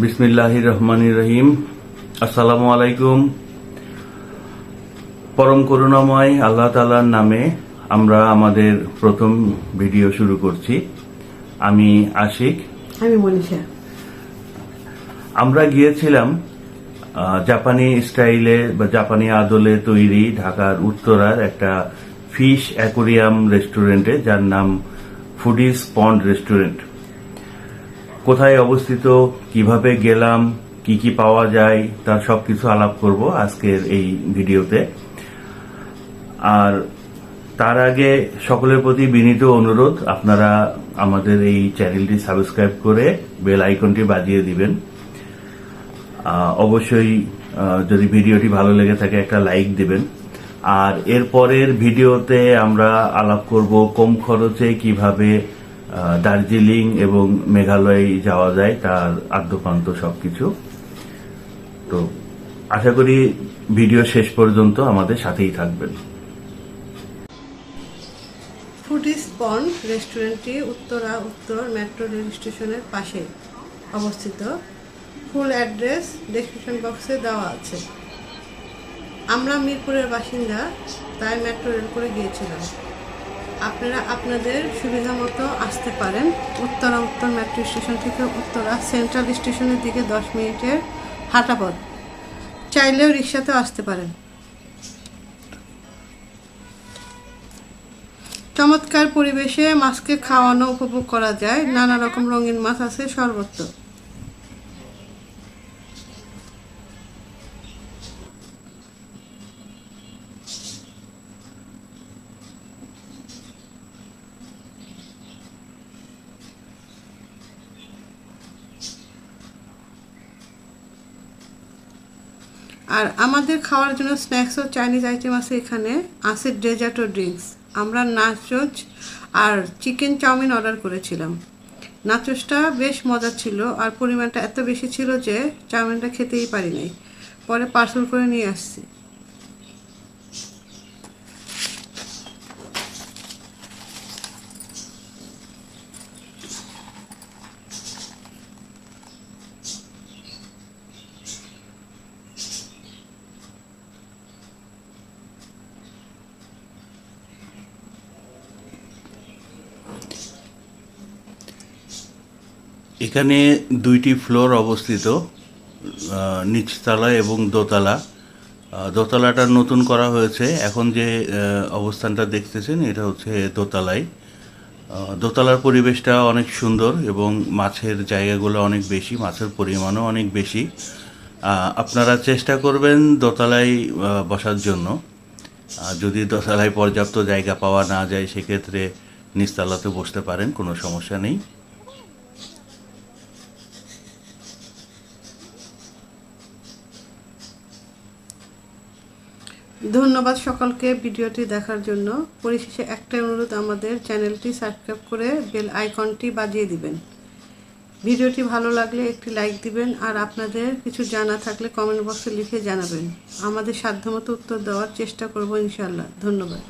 বিসমিল্লাহির রহমানির রহিম। আসসালামু আলাইকুম। পরম করুণাময় আল্লাহ তাআলার নামে আমরা আমাদের প্রথম ভিডিও শুরু করছি। আমি আশিক, আমি মনীষা। আমরা গিয়েছিলাম জাপানি স্টাইলে বা জাপানি আদলে তৈরি ঢাকার উত্তরার একটা ফিশ অ্যাকোরিয়াম রেস্টুরেন্টে, যার নাম ফুডিজ পন্ড রেস্টুরেন্ট। কোথায় অবস্থিত, কিভাবে গেলাম, কি কি পাওয়া যায়, তার সবকিছু আলাপ করব আজকের এই ভিডিওতে। আর তার আগে সকলের প্রতি বিনীত অনুরোধ, আপনারা আমাদের এই চ্যানেলটি সাবস্ক্রাইব করে বেল আইকনটি বাজিয়ে দিবেন। অবশ্যই যদি ভিডিওটি ভালো লেগে থাকে একটা লাইক দিবেন। আর এরপরের ভিডিওতে আমরা আলাপ করব কম খরচে কিভাবে দার্জিলিং এবং মেঘালয় যাওয়া যায়, তার আদ্যপান্ত সবকিছু। তো আশা করি ভিডিও শেষ পর্যন্ত আমাদের সাথেই থাকবেন। ফুডিজ পন্ড রেস্টুরেন্টটি উত্তর মেট্রো রেল স্টেশনের পাশে অবস্থিত। ফুল অ্যাড্রেস ডেসক্রিপশন বক্সে দেওয়া আছে। আমরা মিরপুরের বাসিন্দা, তাই মেট্রো রেল করে গিয়েছিলাম। আপনারা আপনাদের সুবিধা মতো আসতে পারেন। উত্তর মেট্রো স্টেশন থেকে উত্তরা সেন্ট্রাল স্টেশনের দিকে 10 মিনিটের হাঁটা পথ। চাইলেও রিক্সাতেও আসতে পারেন। চমৎকার পরিবেশে মাছকে খাওয়ানো উপভোগ করা যায়। নানা রকম রঙিন মাছ আছে সর্বত্র। আর আমাদের খাওয়ার জন্য স্ন্যাক্স ও চাইনিজ আইটেম আছে। এখানে আছে ডেজার্ট ও ড্রিঙ্কস। আমরা নাচোস আর চিকেন চাউমিন অর্ডার করেছিলাম। নাচোসটা বেশ মজা ছিল, আর পরিমাণটা এত বেশি ছিল যে চাউমিনটা খেতেই পারি নাই। পরে পার্সেল করে নিয়ে আসছি। এখানে দুইটি ফ্লোর অবস্থিত, নিচতলা এবং দোতলা। দোতলাটা নতুন করা হয়েছে। এখন যে অবস্থানটা দেখতেছেন এটা হচ্ছে দোতলায়। দোতলার পরিবেশটা অনেক সুন্দর এবং মাছের জায়গাগুলো অনেক বেশি, মাছের পরিমাণও অনেক বেশি। আপনারা চেষ্টা করবেন দোতলায় বসার জন্য। যদি দোতলায় পর্যাপ্ত জায়গা পাওয়া না যায়, সেক্ষেত্রে নিচতলাতে বসতে পারেন, কোনো সমস্যা নেই। ধন্যবাদ সকলকে ভিডিওটি দেখার জন্য। পরিশেষে একটাই অনুরোধ, আমাদের চ্যানেলটি সাবস্ক্রাইব করে বেল আইকনটি বাজিয়ে দিবেন। ভিডিওটি ভালো লাগলে একটি লাইক দিবেন, আর আপনাদের কিছু জানা থাকলে কমেন্ট বক্সে লিখে জানাবেন। আমাদের সাধ্যমতো উত্তর দেওয়ার চেষ্টা করব ইনশাআল্লাহ। ধন্যবাদ।